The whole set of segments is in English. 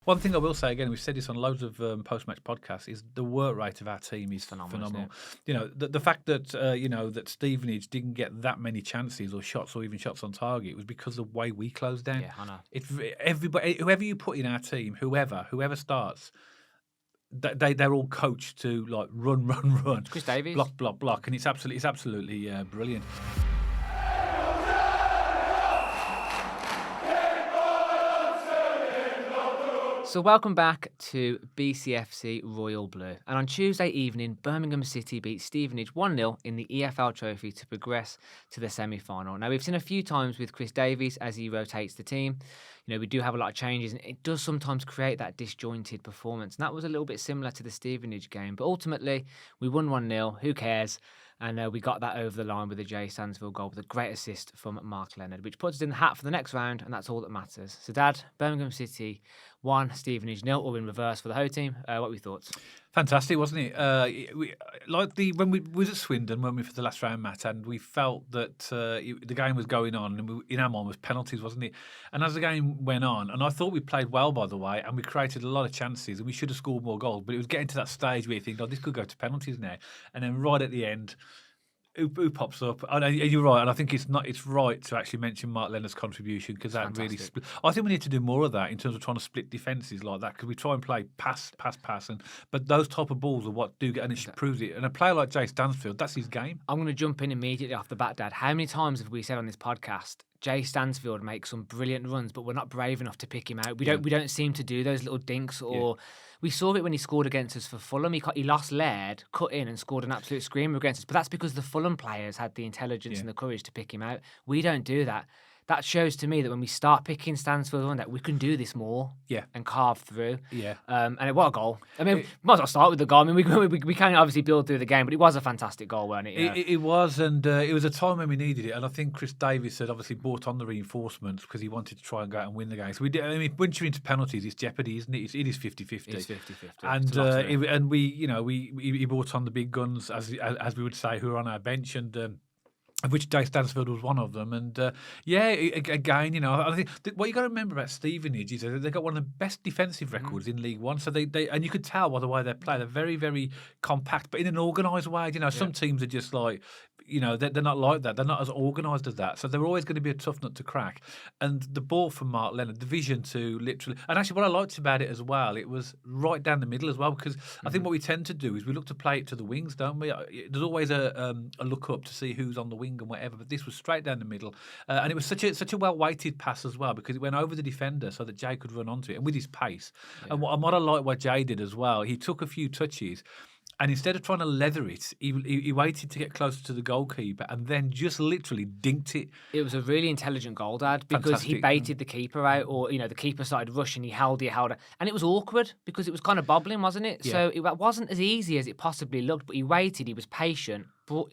One thing I will say again, we've said this on loads of post-match podcasts, is the work rate of our team is phenomenal. You know, the fact that that Stevenage didn't get that many chances or shots or even shots on target was because of the way we closed down. Yeah, I know. Everybody, whoever you put in our team, whoever starts, they're all coached to like run, Chris Davies. block, and it's absolutely brilliant. So welcome back to BCFC Royal Blue. And on Tuesday evening, Birmingham City beat Stevenage 1-0 in the EFL Trophy to progress to the semi-final. Now, we've seen a few times with Chris Davies as he rotates the team. You know, we do have a lot of changes, and it does sometimes create that disjointed performance. And that was a little bit similar to the Stevenage game. But ultimately, we won 1-0. Who cares? And we got that over the line with a Jay Stansfield goal with a great assist from Marc Leonard, which puts us in the hat for the next round, and that's all that matters. So, Dad, Birmingham City 1, Stevenage 0, all in reverse for the home team. What were your thoughts? Fantastic, wasn't it? When we was at Swindon, weren't we, for the last round, Matt, and we felt that the game was going on, and in our mind was penalties, wasn't it? And as the game went on, and I thought we played well, by the way, and we created a lot of chances, and we should have scored more goals, but it was getting to that stage where you think, oh, this could go to penalties now. And then right at the end, who pops up? And you're right, and I think it's right to actually mention Marc Leonard's contribution, because that really. I think we need to do more of that in terms of trying to split defences like that, because we try and play pass, but those type of balls are what do get, and it proves it. And a player like Jay Stansfield, that's his game. I'm going to jump in immediately off the bat, Dad. How many times have we said on this podcast, Jay Stansfield makes some brilliant runs, but we're not brave enough to pick him out. We don't seem to do those little dinks. Or we saw it when he scored against us for Fulham. He lost Laird, cut in and scored an absolute screamer against us. But that's because the Fulham players had the intelligence and the courage to pick him out. We don't do that. That shows to me that when we start picking Stansfield on, that we can do this more and carve through. Yeah. And what a goal. I mean, might as well start with the goal. I mean, we can obviously build through the game, but it was a fantastic goal, wasn't it? It was, and it was a time when we needed it. And I think Chris Davies had obviously brought on the reinforcements because he wanted to try and go out and win the game. So we did. I mean, once you're into penalties, it's jeopardy, isn't it? It is 50-50. It's 50-50. And we brought on the big guns, as we would say, who were on our bench, and of which Jay Stansfield was one of them. And again, I think what you got to remember about Stevenage is they've got one of the best defensive records in League One. So they and you could tell by the way they play, they're very, very compact, but in an organised way. Some teams are just like, they're not like that. They're not as organised as that. So they're always going to be a tough nut to crack. And the ball from Marc Leonard, the vision to literally, and actually what I liked about it as well, it was right down the middle as well, because I think what we tend to do is we look to play it to the wings, don't we? There's always a look up to see who's on the wing and whatever, but this was straight down the middle. And it was such a well-weighted pass as well, because it went over the defender so that Jay could run onto it, and with his pace. Yeah. And what I like what Jay did as well, he took a few touches, and instead of trying to leather it, he waited to get closer to the goalkeeper and then just literally dinked it. It was a really intelligent goal, Dad, because he baited the keeper out, or the keeper started rushing, he held it, and it was awkward because it was kind of bobbling, wasn't it? Yeah. So it wasn't as easy as it possibly looked, but he waited, he was patient,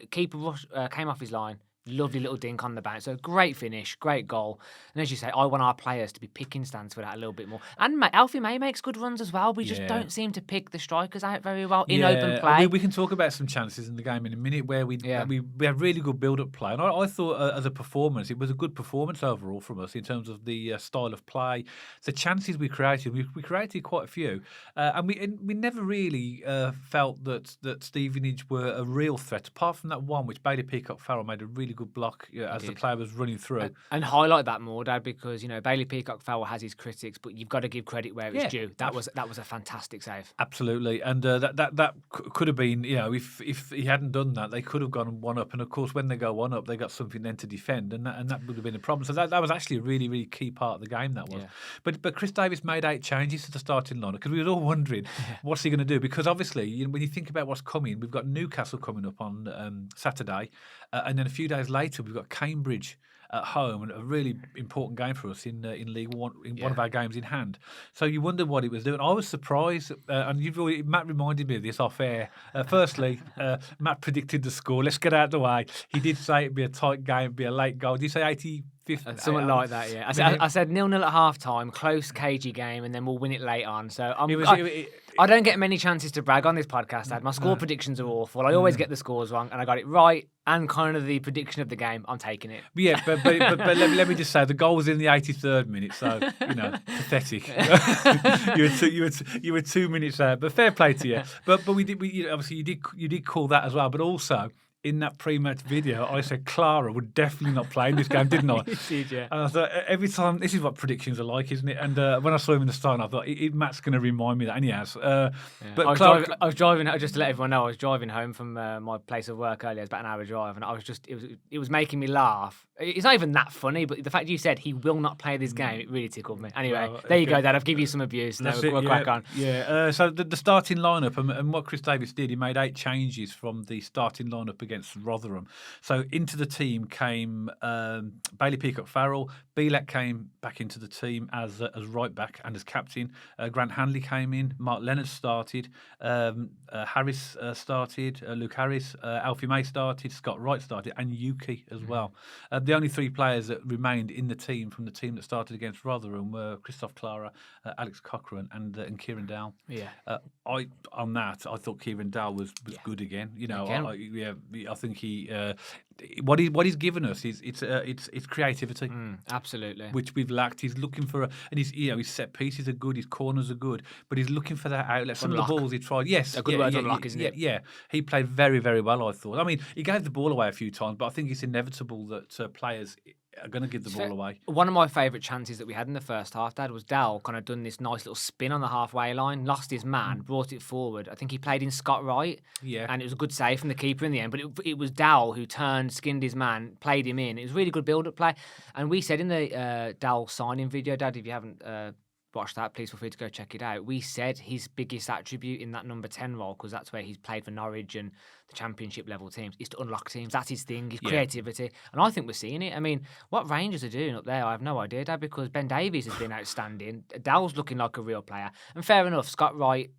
keeper came off his line. Lovely little dink on the bounce. So great finish, great goal. And as you say, I want our players to be picking Stansfield out a little bit more. And Alfie May makes good runs as well. We just don't seem to pick the strikers out very well in open play. We can talk about some chances in the game in a minute where we had really good build-up play. And I thought as a performance, it was a good performance overall from us in terms of the style of play. The chances we created, we created quite a few. And we never really felt that Stevenage were a real threat, apart from that one, which Bailey Peacock-Farrell made a really good block as the player was running through. And highlight that more, Dad, because Bailey Peacock-Farrell has his critics, but you've got to give credit where it's due. That was a fantastic save. Absolutely, and that could have been, if he hadn't done that, they could have gone one up. And of course, when they go one up, they got something then to defend, and that would have been a problem. So that was actually a really, really key part of the game. That was. Yeah. But Chris Davies made 8 changes to the starting lineup, because we were all wondering what's he going to do, because obviously when you think about what's coming, we've got Newcastle coming up on Saturday, and then a few days later we've got Cambridge at home, and a really important game for us in League One, one of our games in hand. So you wonder what he was doing. I was surprised, and Matt reminded me of this off air. Firstly, Matt predicted the score. Let's get out of the way. He did say it'd be a tight game, it'd be a late goal. Did you say 85th fifth. Something like that, yeah. I said 0-0 at half time, close, cagey game, and then we'll win it late on. So I don't get many chances to brag on this podcast, Dad. My score predictions are awful. I always get the scores wrong, and I got it right. And kind of the prediction of the game, I'm taking it. Yeah, but let me just say the goal was in the 83rd minute, so pathetic. you were 2 minutes out, but fair play to you. But obviously you did call that as well, but also. In that pre-match video, I said Clara would definitely not play in this game, didn't I? You did, yeah. And I thought every time, this is what predictions are like, isn't it? And when I saw him in the start, I thought Matt's going to remind me that, and he has. But I was driving. Just to let everyone know, I was driving home from my place of work earlier. It was about an hour drive, and it was making me laugh. It's not even that funny, but the fact you said he will not play this game, it really tickled me. Anyway, there you go, Dad. I've given you some abuse. Now we'll crack on. Yeah. So the starting lineup and what Chris Davis did, he made 8 changes from the starting lineup against Rotherham. So into the team came Bailey Peacock-Farrell. Bielak came back into the team as right back and as captain. Grant Hanley came in. Marc Leonard started. Harris started. Luke Harris. Alfie May started. Scott Wright started. And Yuki as well. The only 3 players that remained in the team from the team that started against Rotherham were Christoph Clara, Alex Cochrane and Kieran Dowell. Yeah. I thought Kieran Dowell was good again. I think he what he's given us is it's creativity. Absolutely. Which we've lacked. He's looking for and his set pieces are good, his corners are good, but he's looking for that outlet. Some of the balls he tried. Yes. A good word, unlock, isn't it? Yeah. He played very, very well, I thought. I mean, he gave the ball away a few times, but I think it's inevitable that players are going to give the ball away. One of my favourite chances that we had in the first half, Dad, was Dowell kind of done this nice little spin on the halfway line, lost his man, brought it forward. I think he played in Scott Wright, and it was a good save from the keeper in the end. But it was Dowell who turned, skinned his man, played him in. It was really good build-up play. And we said in the Dowell signing video, Dad, if you haven't watched that, please feel free to go check it out. We said his biggest attribute in that number 10 role, because that's where he's played for Norwich and the championship level teams, is to unlock teams. That's his thing, his creativity. And I think we're seeing it. I mean, what Rangers are doing up there, I have no idea, Dad, because Ben Davies has been outstanding. Dowell's looking like a real player. And fair enough, Scott Wright,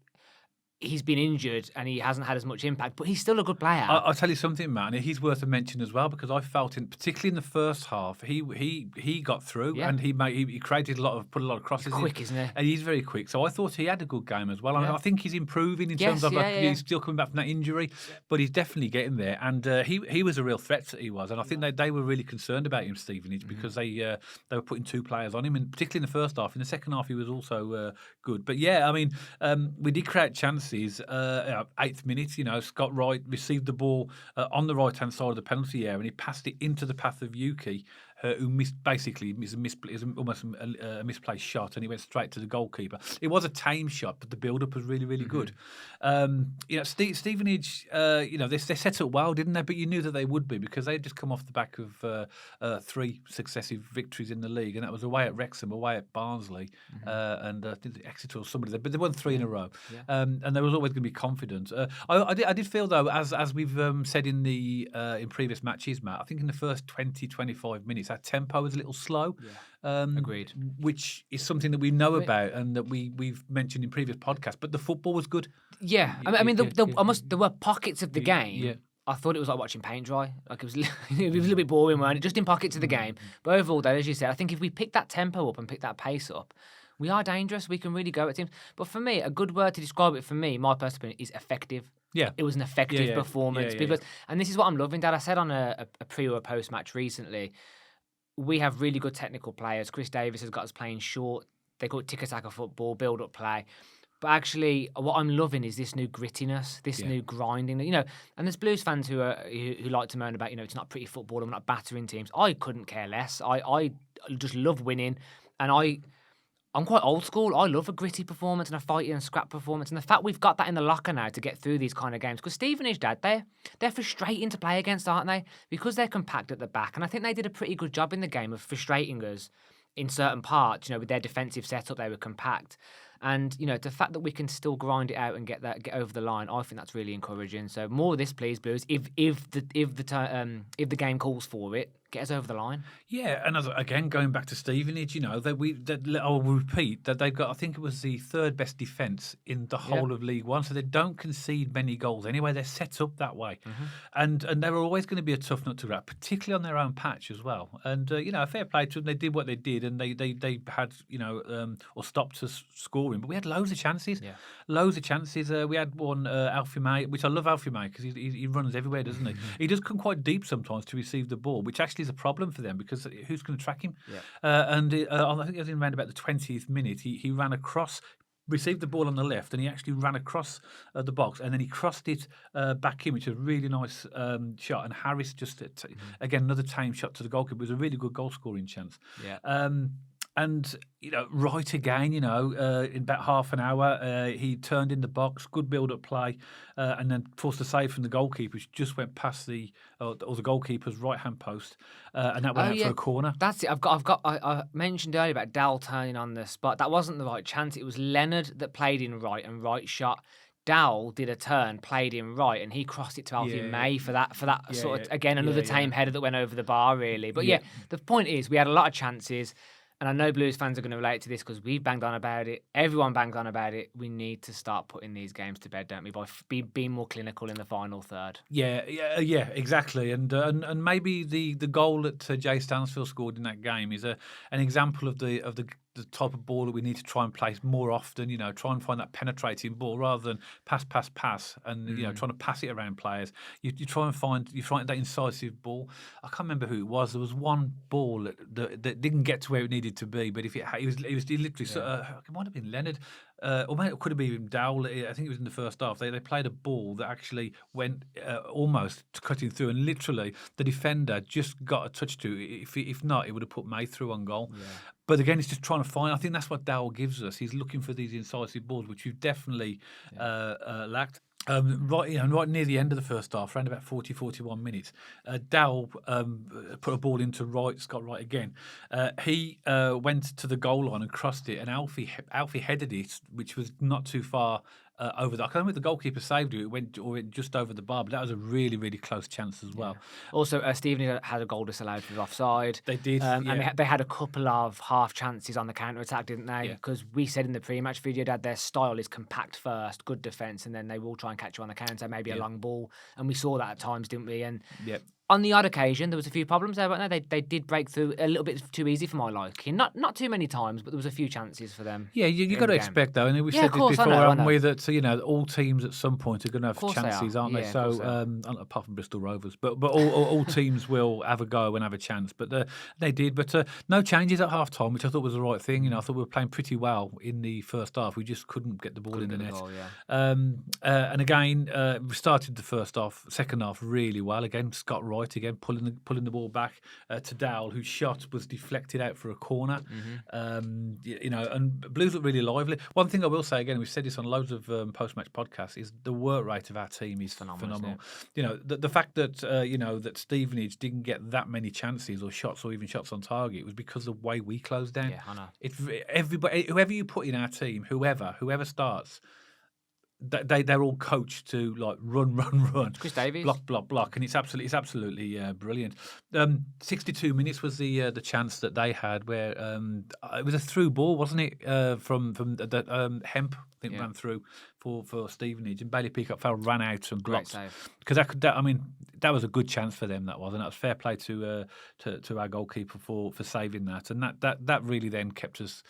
he's been injured and he hasn't had as much impact, but he's still a good player. I'll tell you something, man. He's worth a mention as well, because I felt particularly in the first half, he got through and he created put a lot of crosses. He's quick, isn't he? And he's very quick. So I thought he had a good game as well. I think he's improving in terms of he's still coming back from that injury, but he's definitely getting there. And he was a real threat that he was. And I think they were really concerned about him, Stevenage, because they were putting 2 players on him, and particularly in the first half. In the second half, he was also good. But yeah, I mean, we did create chances. 8th minute, Scott Wright received the ball on the right-hand side of the penalty area, and he passed it into the path of Yuki, who is almost a misplaced shot, and he went straight to the goalkeeper. It was a tame shot, but the build-up was really, really good. Stevenage, they set up well, didn't they? But you knew that they would be, because they had just come off the back of 3 successive victories in the league, and that was away at Wrexham, away at Barnsley, and Exeter or somebody there. But they won 3 in a row, and they was always going to be confident. I did feel, though, as we've said in previous matches, Matt, I think in the first 20-25 minutes, our tempo was a little slow. Agreed. Which is something that we know about and that we've mentioned in previous podcasts. But the football was good. Yeah, there were pockets of the game. Yeah. I thought it was like watching paint dry. Like it was a little bit boring, weren't it? Just in pockets of the game. But overall, though, as you said, I think if we pick that tempo up and pick that pace up, we are dangerous. We can really go at teams. But for me, a good word to describe it, for me, my personal opinion, is effective. Yeah, it was an effective performance. And this is what I'm loving, Dad. I said on a pre or a post match recently, we have really good technical players. Chris Davis has got us playing short. They call it tiki-taka football, build-up play. But actually, what I'm loving is this new grittiness, this new grinding. And there's Blues fans who like to moan about, it's not pretty football, I'm not battering teams. I couldn't care less. I just love winning, and I'm quite old school. I love a gritty performance and a fighting and scrap performance. And the fact we've got that in the locker now to get through these kind of games. Because Stevenage, Dad, they're frustrating to play against, aren't they? Because they're compact at the back. And I think they did a pretty good job in the game of frustrating us in certain parts. With their defensive setup, they were compact. And the fact that we can still grind it out and get over the line, I think that's really encouraging. So more of this, please, Blues. If the game calls for it, get us over the line. Yeah, and again, going back to Stevenage, I'll repeat that they've got, I think it was the third best defence in the whole of League One, so they don't concede many goals anyway. They're set up that way, and they were always going to be a tough nut to crack, particularly on their own patch as well. And fair play to them. They did what they did, and they had or stopped us scoring, but we had loads of chances. Yeah. Loads of chances. We had one, Alfie May, which I love Alfie May because he runs everywhere, doesn't he? He does come quite deep sometimes to receive the ball, which actually is a problem for them because who's going to track him? Yeah. I think it was in around about the 20th minute. He ran across, received the ball on the left, and he actually ran across the box, and then he crossed it back in, which was a really nice shot. And Harris just, again, another tame shot to the goalkeeper. It was a really good goal-scoring chance. Yeah. And right again, in about half an hour, he turned in the box, good build-up play, and then forced a save from the goalkeeper, which just went past the goalkeeper's right-hand post, and that went out for a corner. That's it. I mentioned earlier about Dal turning on the spot. That wasn't the right chance. It was Leonard that played in right and right shot. Dowell did a turn, played in right, and he crossed it to Alfie May for that sort of again another tame header that went over the bar really. But the point is we had a lot of chances. And I know Blues fans are going to relate to this because we've banged on about it. Everyone bangs on about it. We need to start putting these games to bed, don't we? By being more clinical in the final third. Yeah, exactly. And maybe the goal that Jay Stansfield scored in that game is an example of the type of ball that we need to try and play more often. Try and find that penetrating ball rather than pass, and trying to pass it around players. You try and find that incisive ball. I can't remember who it was. There was one ball that didn't get to where it needed to be, but if it was literally it might have been Leonard. Or maybe it could have been Dowell. I think it was in the first half. They played a ball that actually went almost cutting through, and literally the defender just got a touch to it. If not, it would have put May through on goal. Yeah. But again, it's just trying to find. I think that's what Dowell gives us. He's looking for these incisive balls, which we've definitely lacked. Right near the end of the first half, around about 40-41 minutes, Dowell put a ball into Scott Wright again. He went to the goal line and crossed it, and Alfie headed it, which was not too far over the. I can't remember if the goalkeeper saved it. It went just over the bar, but that was a really, really close chance as well. Yeah. Also, Stevenage had a goal disallowed for offside. They did, and they had a couple of half chances on the counter attack, didn't they? Because we said in the pre-match video that their style is compact first, good defence, and then they will try and catch you on the counter, maybe a long ball, and we saw that at times, didn't we? And on the odd occasion, there was a few problems there, weren't there? They did break through a little bit too easy for my liking. Not too many times, but there was a few chances for them. Yeah, you got to expect though, and we said this before, haven't we? That all teams at some point are going to have chances, aren't they? So apart from Bristol Rovers, but all teams will have a go and have a chance. But they did, but no changes at half time, which I thought was the right thing. I thought we were playing pretty well in the first half. We just couldn't get the ball in the net. And again, we started the second half really well. Again, Scott Wright again pulling the ball back to Dowell, whose shot was deflected out for a corner. And Blues look really lively. One thing I will say again, we've said this on loads of post-match podcasts, is the work rate of our team is phenomenal. The fact that that Stevenage didn't get that many chances or shots or even shots on target was because of the way we closed down. Yeah, I know. Everybody, whoever you put in our team, whoever starts, they're all coached to like run. Chris Davies, block, and it's absolutely brilliant. 62 minutes was the chance that they had where it was a through ball, wasn't it? From the Hemp, I think ran through for Stevenage, and Bailey Peacock-Fell ran out and blocked. Because that was a good chance for them. That was, and that was fair play to our goalkeeper for saving that, and that really then kept us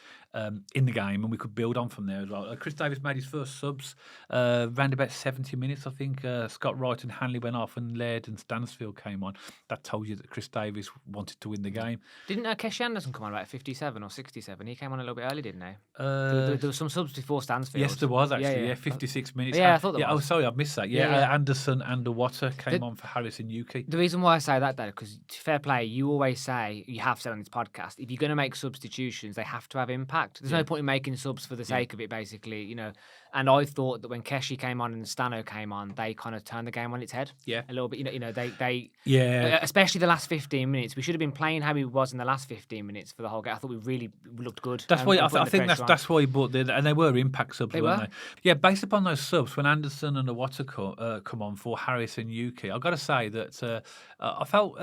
in the game, and we could build on from there as well. Chris Davies made his first subs around about 70 minutes, I think. Scott Wright and Hanley went off, and Laird and Stansfield came on. That told you that Chris Davies wanted to win the game. Didn't Keshi Anderson come on about 57 or 67? He came on a little bit early, didn't he? There was some subs before Stansfield. Yes, there was actually. Yeah, 56 minutes. Yeah, I thought that was. Oh, sorry, I missed that. Anderson and Water came on for Harris and Yuki. The reason why I say that, though, because fair play, you always say, you have said on this podcast, if you're going to make substitutions, they have to have impact. impact. There's no point in making subs for the sake of it, basically, you know. And I thought that when Keshi came on and Stano came on, they kind of turned the game on its head. Yeah. A little bit. They Yeah. especially the last 15 minutes. We should have been playing how he was in the last 15 minutes for the whole game. I thought we looked good. That's why I think that's why he bought and they were impact subs, weren't they? Yeah, based upon those subs, when Anderson and Iwata come on for Harris and Yuki, I've got to say that I felt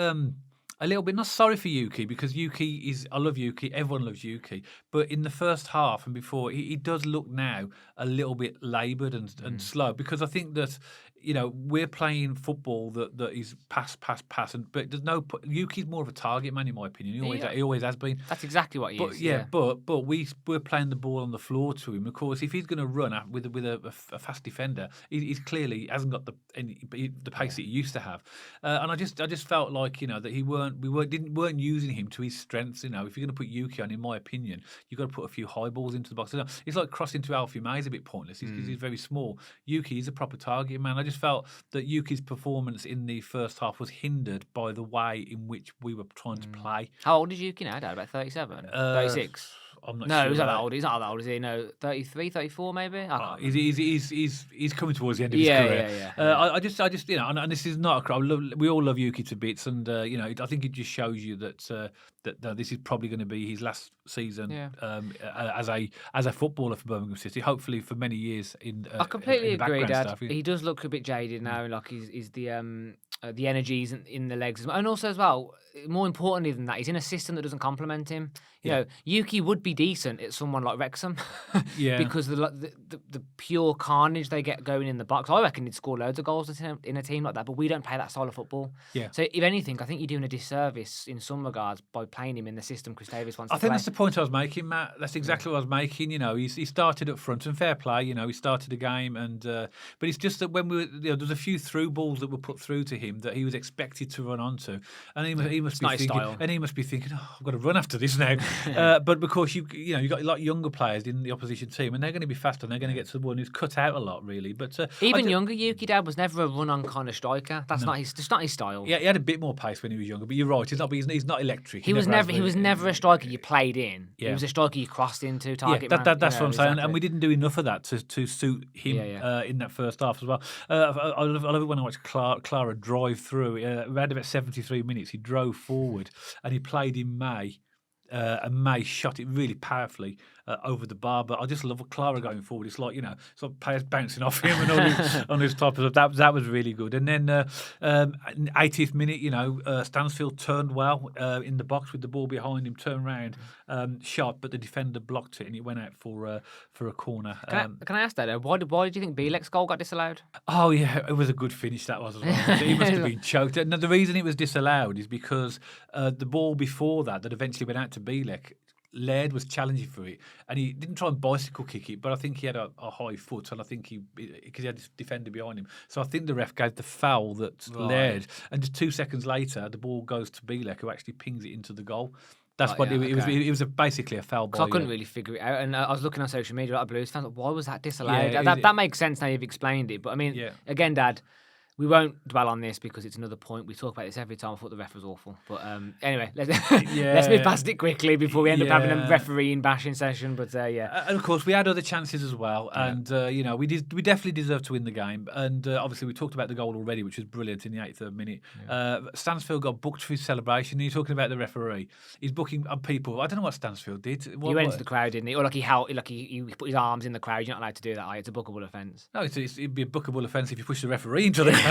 a little bit not sorry for Yuki, because I love Yuki, everyone loves Yuki, but in the first half and before, he does look now a little bit laboured and slow, because I think that, you know, we're playing football that is pass, and but there's no Yuki's more of a target man, in my opinion. He always has been. That's exactly what he is. Yeah, but we're playing the ball on the floor to him. Of course, if he's going to run with a fast defender, he's clearly hasn't got the pace that he used to have. And I just felt like, you know, that we weren't using him to his strengths. You know, if you're going to put Yuki on, in my opinion, you've got to put a few high balls into the box. It's like crossing to Alfie May is a bit pointless because he's very small. Yuki is a proper target man. I just felt that Yuki's performance in the first half was hindered by the way in which we were trying to play. How old is Yuki now, Dad? About 37? 36? I'm not no, sure. He's not that old. He's not that old, is he? No, 33, 34 maybe? He's coming towards the end of his career. I just, you know, and this is not we all love Yuki to bits, and you know, I think it just shows you that this is probably going to be his last season as a footballer for Birmingham City. Hopefully for many years I completely agree, Dad. Stuff. He does look a bit jaded now. Like he's the energies in the legs, and also as well. More importantly than that, he's in a system that doesn't complement him. You know, Yuki would be decent at someone like Wrexham, because the pure carnage they get going in the box. I reckon he'd score loads of goals in a team like that, but we don't play that style of football. Yeah. So if anything, I think you're doing a disservice in some regards by playing him in the system Chris Davis wants to play. I think that's the point I was making, Matt. That's exactly what I was making. You know, he started up front, and fair play. You know, he started the game, and but it's just that when there was a few through balls that were put through to him that he was expected to run onto, and he must be thinking, oh, I've got to run after this now. But because you got a lot of younger players in the opposition team, and they're going to be faster, and they're going to get to the one who's cut out a lot, really. But younger Yuki, Dad, was never a run-on kind of striker. That's not his style. Yeah, he had a bit more pace when he was younger. But you're right, he's not electric. He was never a striker you played in. Yeah. He was a striker you crossed into target. Yeah, that's what I'm saying. Exactly. And we didn't do enough of that to suit him in that first half as well. I love it when I watch Clara drive through. Around about 73 minutes, he drove forward and he played in May. And May shot it really powerfully over the bar, but I just love Clara going forward. It's like, you know, sort of players bouncing off him and on his top of that was really good. And then 80th minute, you know, Stansfield turned well in the box with the ball behind him, turned round, shot, but the defender blocked it and it went out for a corner. Can I ask that? Why did you think Bielek's goal got disallowed? Oh yeah, it was a good finish that was as well. He must have been choked. Now, the reason it was disallowed is because the ball before that eventually went out to Bielek, Laird was challenging for it, and he didn't try and bicycle kick it, but I think he had a high foot, and I think because he had this defender behind him, so I think the ref gave the foul that Laird, and just 2 seconds later, the ball goes to Bielek, who actually pings it into the goal. That's it was basically a foul. I couldn't really figure it out, and I was looking on social media like Blues fans, like, why was that disallowed? That makes sense now you've explained it, but I mean, again, Dad. We won't dwell on this because it's another point. We talk about this every time. I thought the ref was awful. But anyway, let's move past it quickly before we end up having a refereeing bashing session. But and of course, we had other chances as well. And, you know, we definitely deserved to win the game. And obviously, we talked about the goal already, which was brilliant in the 83rd minute. Stansfield got booked for his celebration. And you're talking about the referee. He's booking people. I don't know what Stansfield did. He went into the crowd, didn't he? Or he put his arms in the crowd. You're not allowed to do that. It's a bookable offence. No, it'd be a bookable offence if you push the referee into the crowd.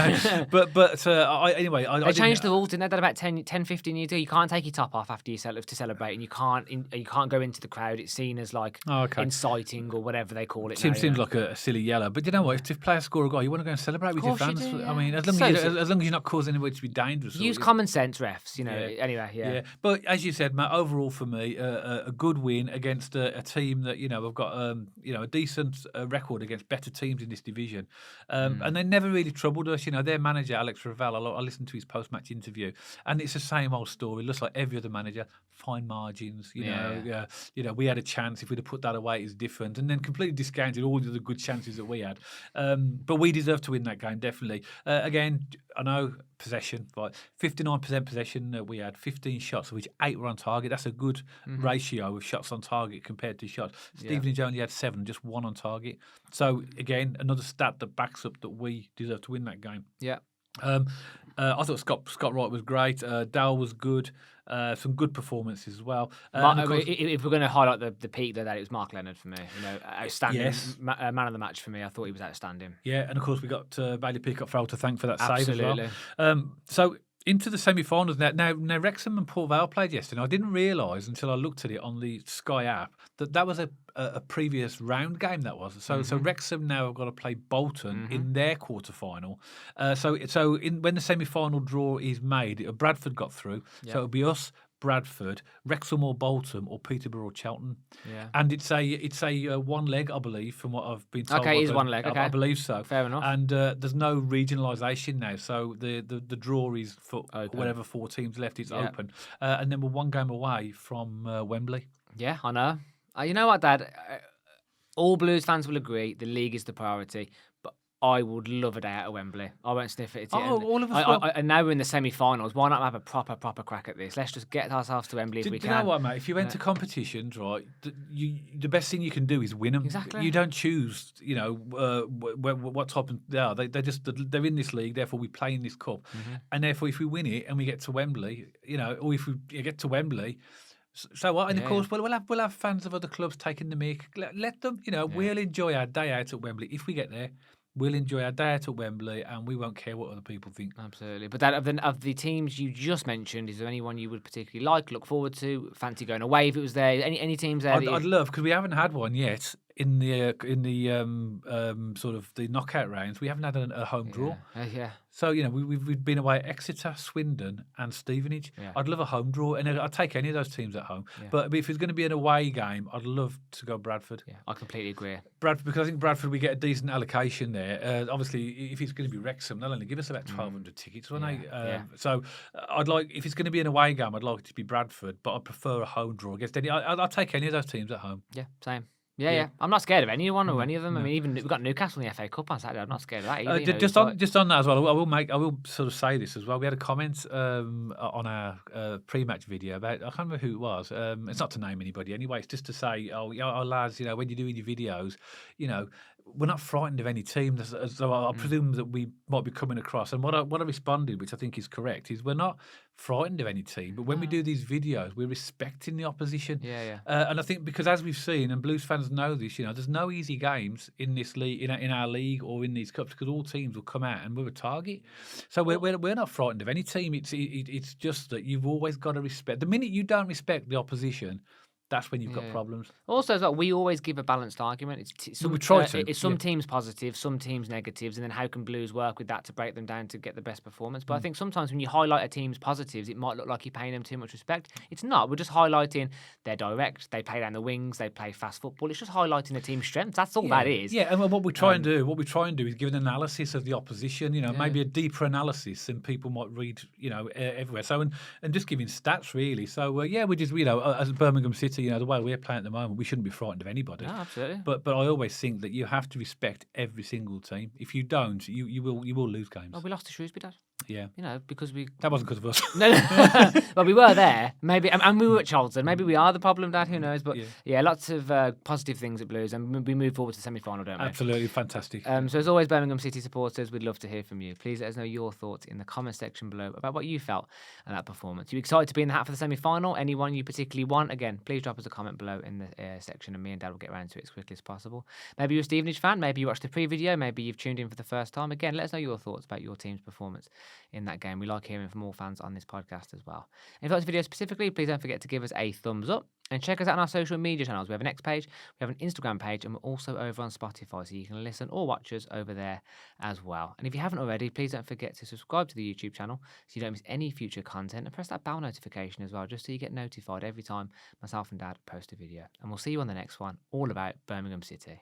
But I changed the rules, didn't they? That about 10, 15 years ago. You can't take your top off after you celebrate, and you can't go into the crowd. It's seen as like inciting or whatever they call it. Seems like a silly yellow. But you know what? If players score a goal, you want to go and celebrate with your fans. I mean, as long as you're not causing anybody to be dangerous. Use common sense, refs. You know. Anyway, yeah. But as you said, Matt, overall for me, a good win against a team that have got a decent record against better teams in this division, and they never really troubled us. You know, their manager Alex Ravel, I listened to his post-match interview, and it's the same old story. Looks like every other manager, fine margins. You know, we had a chance. If we'd have put that away, it's different, and then completely discounted all the good chances that we had. But we deserve to win that game, definitely. Again, I know possession, like 59% possession. We had 15 shots, of which 8 were on target. That's a good ratio of shots on target compared to shots. Stevenage only had 7, just 1 on target. So again, another stat that backs up that we deserve to win that game. Yeah. I thought Scott Wright was great. Dal was good. Some good performances as well. If we're going to highlight the peak though, that it was Marc Leonard for me. Outstanding Yes. Man of the match for me. I thought he was outstanding. Yeah, and of course we got Bailey Peacock-Farrell to thank for that save as Absolutely. well. So into the semi-finals now. Now Wrexham and Port Vale played yesterday. I didn't realise until I looked at it on the Sky app that was a previous round game. That was so. So Wrexham now have got to play Bolton in their quarter-final. When the semi-final draw is made, Bradford got through. So it'll be us, Bradford, Wrexham or Bolton, or Peterborough or Cheltenham. Yeah. And it's a one leg, I believe, from what I've been told. Okay, it is one leg. Okay. I believe so. Fair enough. And there's no regionalisation now, so the draw is for Open. whatever 4 teams left. It's open, and then we're 1 game away from Wembley. Yeah, I know. You know what, Dad? All Blues fans will agree the league is the priority, but I would love a day out of Wembley. I won't sniff it. All of us. And now we're in the semi-finals. Why not have a proper crack at this? Let's just get ourselves to Wembley if we Do can. you know what, mate? If you enter competitions, right, the best thing you can do is win them. Exactly. You don't choose, what type of they are. They're in this league, therefore we play in this cup, and therefore if we win it and we get to Wembley, or if we get to Wembley. So what? And of course, we'll have fans of other clubs taking the mick. Let them, we'll enjoy our day out at Wembley if we get there. We'll enjoy our day out at Wembley, and we won't care what other people think. Absolutely. But of the teams you just mentioned, is there anyone you would particularly like, look forward to, fancy going away if it was there? Any teams there? I'd love, because we haven't had one yet in the sort of the knockout rounds. We haven't had a home draw. Yeah. So we've been away at Exeter, Swindon, and Stevenage. Yeah. I'd love a home draw, and I'd take any of those teams at home. Yeah. But if it's going to be an away game, I'd love to go Bradford. Yeah, I completely agree. Bradford, because I think Bradford we get a decent allocation there. Obviously, if it's going to be Wrexham, they'll only give us about 1,200 tickets, won't they? So I'd like, if it's going to be an away game, I'd like it to be Bradford, but I'd prefer a home draw against any. I'll take any of those teams at home. Yeah, same. Yeah. I'm not scared of anyone or any of them. No. I mean, even we've got Newcastle in the FA Cup on Saturday. I'm not scared of that either. Just on that as well, I will sort of say this as well. We had a comment on our pre-match video about, I can't remember who it was. It's not to name anybody anyway. It's just to say, lads, when you're doing your videos, we're not frightened of any team. So I presume that we might be coming across. And what I responded, which I think is correct, is we're not frightened of any team. But when we do these videos, we're respecting the opposition. Yeah. And I think because as we've seen, and Blues fans know this, there's no easy games in this league, in our league or in these cups, because all teams will come out and we're a target. So we're not frightened of any team. It's just that you've always got to respect. The minute you don't respect the opposition, that's when you've got problems. Also, as well, we always give a balanced argument. We try to. It's some teams positive, some teams negatives, and then how can Blues work with that to break them down to get the best performance? But I think sometimes when you highlight a team's positives, it might look like you're paying them too much respect. It's not. We're just highlighting they're direct, they play down the wings, they play fast football. It's just highlighting the team's strengths. That's all that is. Yeah, and what we try and do is give an analysis of the opposition. Maybe a deeper analysis than people might read. Everywhere. So and just giving stats really. So we just as Birmingham City, the way we're playing at the moment, we shouldn't be frightened of anybody. No, absolutely. But I always think that you have to respect every single team. If you don't, you will lose games. Oh, we lost to Shrewsbury, Dad. Yeah. Because we... That wasn't because of us. No. Well, we were there, maybe, and we were at Charlton. Maybe we are the problem, Dad, who knows? But lots of positive things at Blues, and we move forward to the semi-final, don't we? Absolutely, fantastic. So as always, Birmingham City supporters, we'd love to hear from you. Please let us know your thoughts in the comment section below about what you felt at that performance. You excited to be in the hat for the semi-final? Anyone you particularly want? Again, please drop us a comment below in the section, and me and Dad will get around to it as quickly as possible. Maybe you're a Stevenage fan, maybe you watched the pre-video, maybe you've tuned in for the first time. Again, let us know your thoughts about your team's performance in that game. We like hearing from all fans on this podcast as well. And if you like this video specifically, please don't forget to give us a thumbs up and check us out on our social media channels. We have an X page, we have an Instagram page, and we're also over on Spotify, so you can listen or watch us over there as well. And if you haven't already, please don't forget to subscribe to the YouTube channel so you don't miss any future content, and press that bell notification as well, just so you get notified every time myself and Dad post a video. And we'll see you on the next one, all about Birmingham City.